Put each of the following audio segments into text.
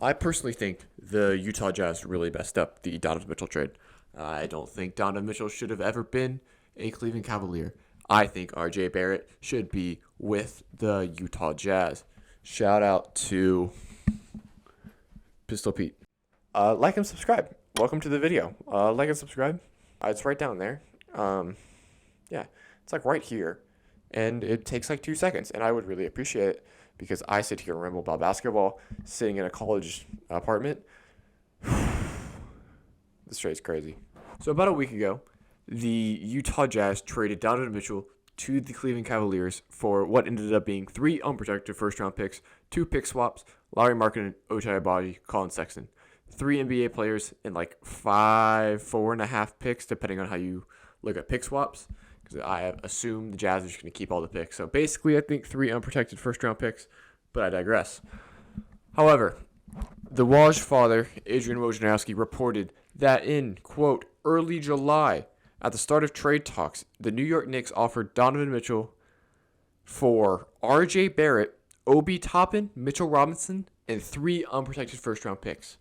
I personally think the Utah Jazz really messed up the Donovan Mitchell trade. I don't think Donovan Mitchell should have ever been a Cleveland Cavalier. I think RJ Barrett should be with the Utah Jazz. Shout out to Pistol Pete. Like and subscribe. Welcome to the video. Like and subscribe. It's right down there. Yeah, it's like right here. And it takes like 2 seconds. And I would really appreciate it because I sit here and ramble about basketball sitting in a college apartment. This trade's crazy. So about a week ago, the Utah Jazz traded Donovan Mitchell to the Cleveland Cavaliers for what ended up being 3 unprotected first-round picks, 2 pick swaps, Lauri Markkanen, Ochai Agbaji, Colin Sexton. 3 NBA players and like 4.5 picks, depending on how you look at pick swaps. Because I assume the Jazz are just going to keep all the picks. So basically, I think 3 unprotected first-round picks, but I digress. However, the Woj father, Adrian Wojnarowski, reported that in, quote, early July, at the start of trade talks, the New York Knicks offered Donovan Mitchell for R.J. Barrett, Obi Toppin, Mitchell Robinson, and 3 unprotected first-round picks.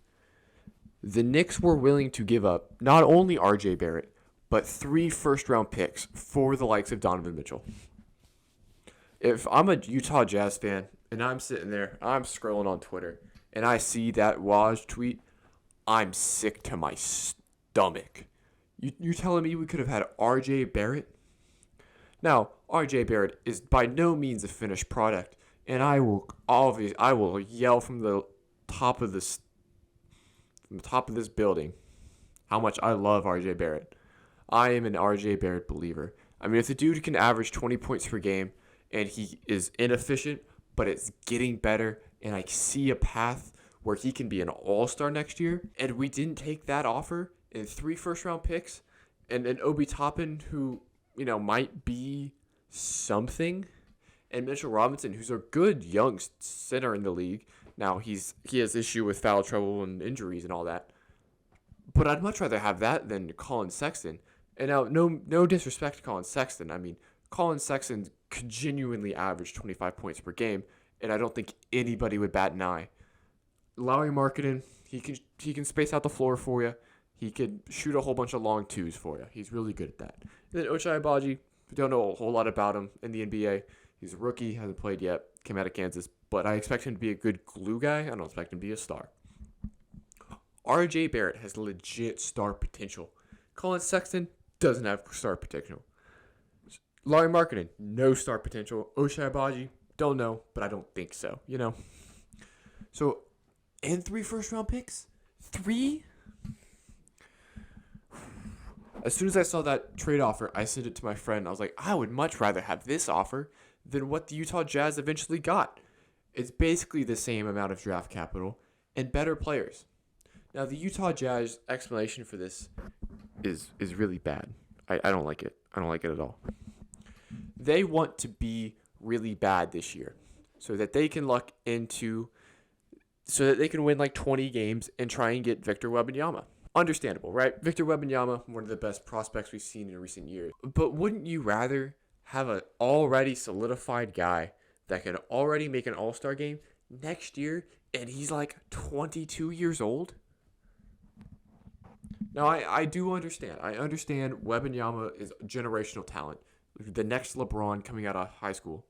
The Knicks were willing to give up not only R.J. Barrett, but 3 first-round picks for the likes of Donovan Mitchell. If I'm a Utah Jazz fan and I'm sitting there, I'm scrolling on Twitter, and I see that Woj tweet, I'm sick to my stomach. You're telling me we could have had R.J. Barrett? Now, R.J. Barrett is by no means a finished product, and I will yell from the top of this building how much I love R.J. Barrett. I am an R.J. Barrett believer. I mean, if the dude can average 20 points per game and he is inefficient, but it's getting better, and I see a path where he can be an all-star next year, and we didn't take that offer in 3 first-round picks, and an Obi Toppin who, might be something, and Mitchell Robinson, who's a good young center in the league. Now, he has issue with foul trouble and injuries and all that. But I'd much rather have that than Colin Sexton. And now, no disrespect to Colin Sexton. I mean, Colin Sexton could genuinely average 25 points per game, and I don't think anybody would bat an eye. Lauri Markkanen, he can space out the floor for you. He could shoot a whole bunch of long twos for you. He's really good at that. And then Ochai Agbaji, we don't know a whole lot about him in the NBA. He's a rookie, hasn't played yet, came out of Kansas, but I expect him to be a good glue guy. I don't expect him to be a star. R.J. Barrett has legit star potential. Colin Sexton doesn't have star potential. Lauri Markkanen, no star potential. Ochai Agbaji, don't know, but I don't think so, So, and 3 first-round picks? 3? As soon as I saw that trade offer, I sent it to my friend. I was like, I would much rather have this offer than what the Utah Jazz eventually got. It's basically the same amount of draft capital and better players. Now, the Utah Jazz explanation for this is really bad. I don't like it. I don't like it at all. They want to be really bad this year so that they can win like 20 games and try and get Victor Wembanyama. Understandable, right? Victor Wembanyama, one of the best prospects we've seen in recent years. But wouldn't you rather have an already solidified guy that can already make an all-star game next year, and he's like 22 years old? Now, I do understand. I understand Wembanyama is generational talent, the next LeBron coming out of high school.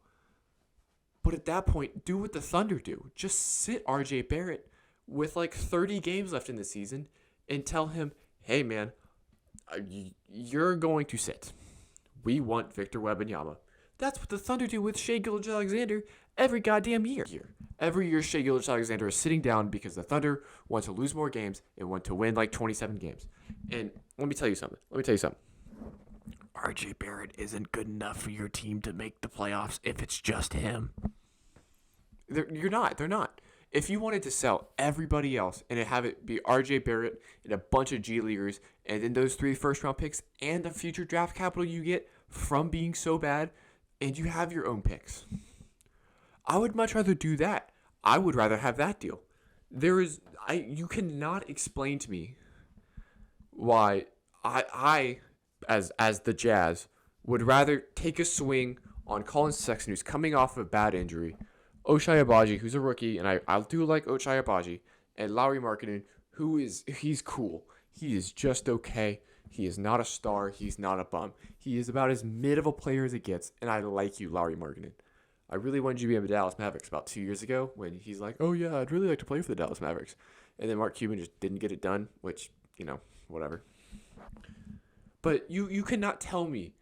But at that point, do what the Thunder do. Just sit R.J. Barrett with like 30 games left in the season and tell him, hey, man, you're going to sit. We want Victor Wembanyama. That's what the Thunder do with Shai Gilgeous-Alexander every goddamn year. Every year, Shai Gilgeous-Alexander is sitting down because the Thunder want to lose more games and want to win like 27 games. And let me tell you something. RJ Barrett isn't good enough for your team to make the playoffs if it's just him. They're not. If you wanted to sell everybody else and have it be RJ Barrett and a bunch of G Leaguers and then those 3 first-round picks and the future draft capital you get from being so bad, and you have your own picks, I would much rather do that. I would rather have that deal. You cannot explain to me why I as the Jazz would rather take a swing on Colin Sexton, who's coming off of a bad injury, Ochai Agbaji, who's a rookie, and I do like Ochai Agbaji, And Lauri Markkanen, he's cool. He is just okay. He is not a star. He's not a bum. He is about as mid of a player as it gets, and I like you, Lauri Markkanen. I really wanted you to be in the Dallas Mavericks about 2 years ago when he's like, oh, yeah, I'd really like to play for the Dallas Mavericks. And then Mark Cuban just didn't get it done, which, whatever. But you cannot tell me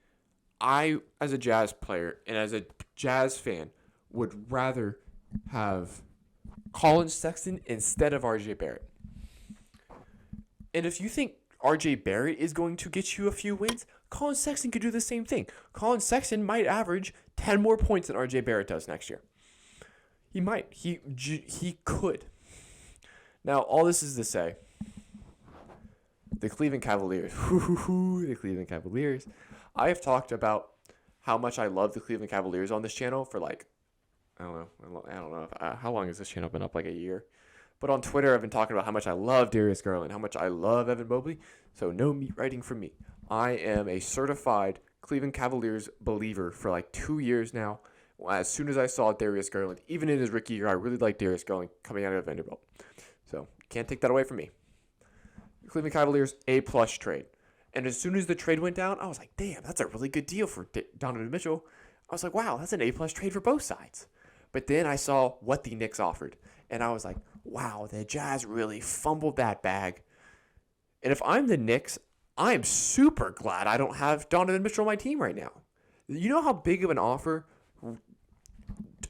I, as a Jazz player and as a Jazz fan, would rather have Colin Sexton instead of RJ Barrett. And if you think RJ Barrett is going to get you a few wins, Colin Sexton could do the same thing. Colin Sexton might average 10 more points than RJ Barrett does next year. He might. He could. Now, all this is to say, the Cleveland Cavaliers. The Cleveland Cavaliers. I have talked about how much I love the Cleveland Cavaliers on this channel for I don't know. How long has this channel been up? Like a year? But on Twitter, I've been talking about how much I love Darius Garland, how much I love Evan Mobley. So no meat writing from me. I am a certified Cleveland Cavaliers believer for like 2 years now. As soon as I saw Darius Garland, even in his rookie year, I really liked Darius Garland coming out of Vanderbilt. So can't take that away from me. Cleveland Cavaliers A+ trade. And as soon as the trade went down, I was like, damn, that's a really good deal for Donovan Mitchell. I was like, wow, that's an A+ trade for both sides. But then I saw what the Knicks offered. And I was like, wow, the Jazz really fumbled that bag. And if I'm the Knicks, I'm super glad I don't have Donovan Mitchell on my team right now. You know how big of an offer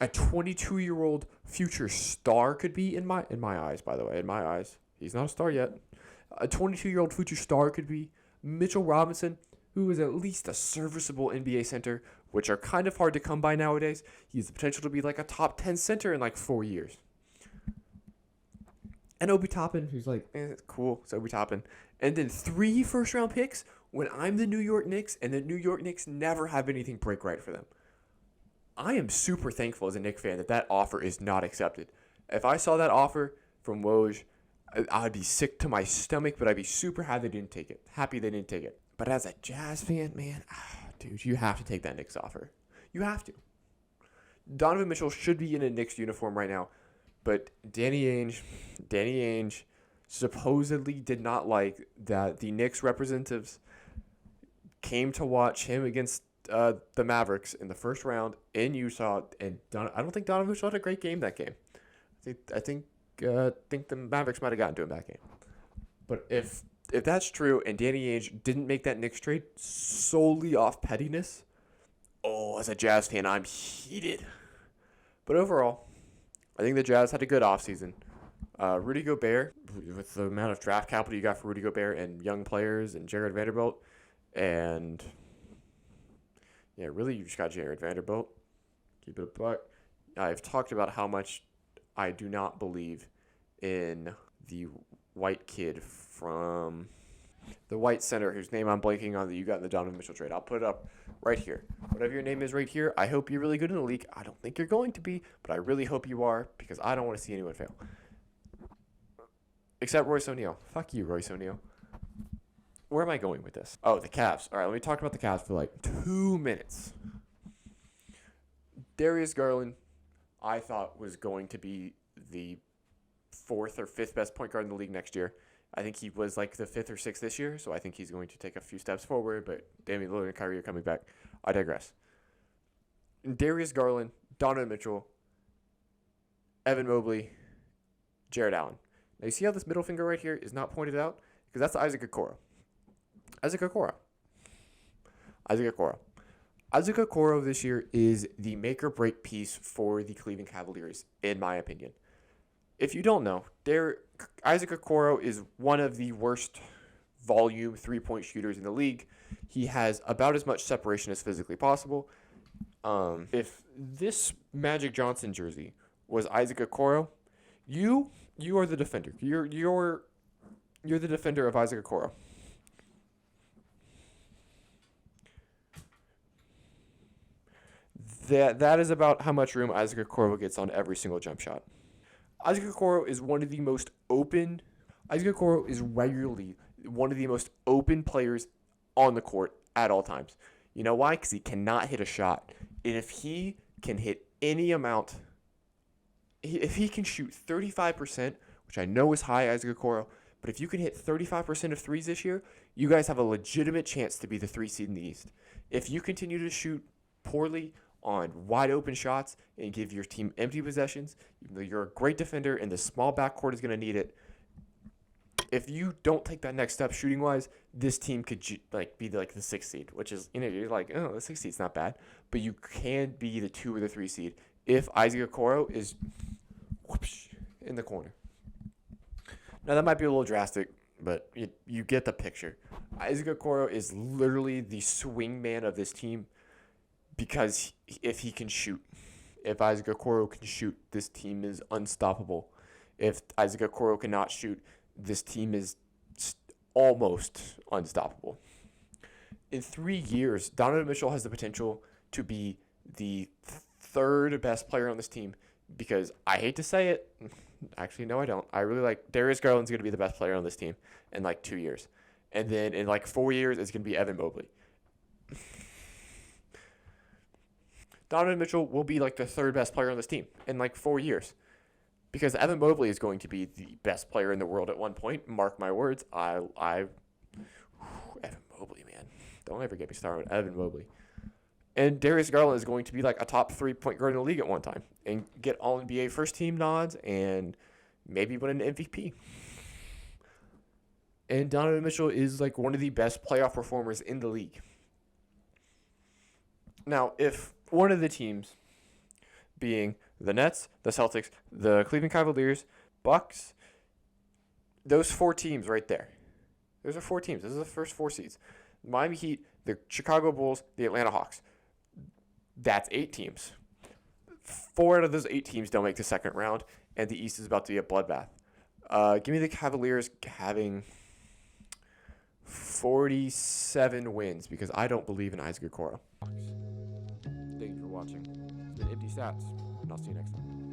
a 22-year-old future star could be in my eyes, by the way. In my eyes. He's not a star yet. A 22-year-old future star could be Mitchell Robinson, who is at least a serviceable NBA center, which are kind of hard to come by nowadays. He has the potential to be like a top 10 center in like 4 years. And Obi Toppin, who's like, cool, it's Obi Toppin. And then 3 first-round picks when I'm the New York Knicks, and the New York Knicks never have anything break right for them. I am super thankful as a Knicks fan that offer is not accepted. If I saw that offer from Woj, I'd be sick to my stomach, but I'd be super happy they didn't take it. But as a Jazz fan, man, dude, you have to take that Knicks offer. You have to. Donovan Mitchell should be in a Knicks uniform right now, but Danny Ainge supposedly did not like that the Knicks representatives came to watch him against the Mavericks in the first round in Utah, and I don't think Donovan Mitchell had a great game that game. I think the Mavericks might have gotten to him that game. But if that's true and Danny Ainge didn't make that Knicks trade solely off pettiness, as a Jazz fan, I'm heated. But overall, I think the Jazz had a good offseason. Rudy Gobert, with the amount of draft capital you got for Rudy Gobert and young players and Jared Vanderbilt, and really you just got Jared Vanderbilt. Keep it a buck. I've talked about how much I do not believe in the white kid from the white center whose name I'm blanking on that you got in the Donovan Mitchell trade. I'll put it up right here. Whatever your name is right here, I hope you're really good in the league. I don't think you're going to be, but I really hope you are because I don't want to see anyone fail. Except Royce O'Neal. Fuck you, Royce O'Neal. Where am I going with this? Oh, the Cavs. All right, let me talk about the Cavs for like 2 minutes. Darius Garland, I thought was going to be the 4th or 5th best point guard in the league next year. I think he was like the 5th or 6th this year, so I think he's going to take a few steps forward, but Damian Lillard and Kyrie are coming back. I digress. Darius Garland, Donovan Mitchell, Evan Mobley, Jared Allen. Now you see how this middle finger right here is not pointed out? Because that's Isaac Okoro. Isaac Okoro this year is the make or break piece for the Cleveland Cavaliers, in my opinion. If you don't know, Isaac Okoro is one of the worst volume 3-point shooters in the league. He has about as much separation as physically possible. If this Magic Johnson jersey was Isaac Okoro, you are the defender. You're the defender of Isaac Okoro. That is about how much room Isaac Okoro gets on every single jump shot. Isaac Okoro is one of the most open. Isaac Okoro is regularly one of the most open players on the court at all times. You know why? Because he cannot hit a shot. And if he can hit any amount, if he can shoot 35% which I know is high, Isaac Okoro, but if you can hit 35% of threes this year, you guys have a legitimate chance to be the 3 seed in the East. If you continue to shoot poorly on wide open shots and give your team empty possessions, even though you're a great defender and the small backcourt is going to need it, if you don't take that next step shooting wise, this team could be like the 6th seed, which is, you're like, oh, the 6th seed's not bad, but you can be the 2 or the 3 seed if Isaac Okoro is whoosh, in the corner. Now that might be a little drastic, but you get the picture. Isaac Okoro is literally the swing man of this team because if he can shoot, if Isaac Okoro can shoot, this team is unstoppable. If Isaac Okoro cannot shoot, this team is almost unstoppable. In 3 years, Donovan Mitchell has the potential to be the 3rd best player on this team because I hate to say it. Actually, no, I don't. I really like Darius Garland's going to be the best player on this team in like 2 years. And then in like 4 years, it's going to be Evan Mobley. Donovan Mitchell will be like the 3rd best player on this team in like 4 years. Because Evan Mobley is going to be the best player in the world at one point. Mark my words. Evan Mobley, man. Don't ever get me started on Evan Mobley. And Darius Garland is going to be like a top 3 point guard in the league at one time and get all NBA first team nods and maybe win an MVP. And Donovan Mitchell is like one of the best playoff performers in the league. Now, if one of the teams, being the Nets, the Celtics, the Cleveland Cavaliers, Bucks, those 4 teams right there. Those are 4 teams. Those are the first 4 seeds. The Miami Heat, the Chicago Bulls, the Atlanta Hawks. That's 8 teams. 4 out of those 8 teams don't make the second round, and the East is about to be a bloodbath. Give me the Cavaliers having 47 wins because I don't believe in Isaac Okoro. Thank you for watching. It's been Empty Stats, and I'll see you next time.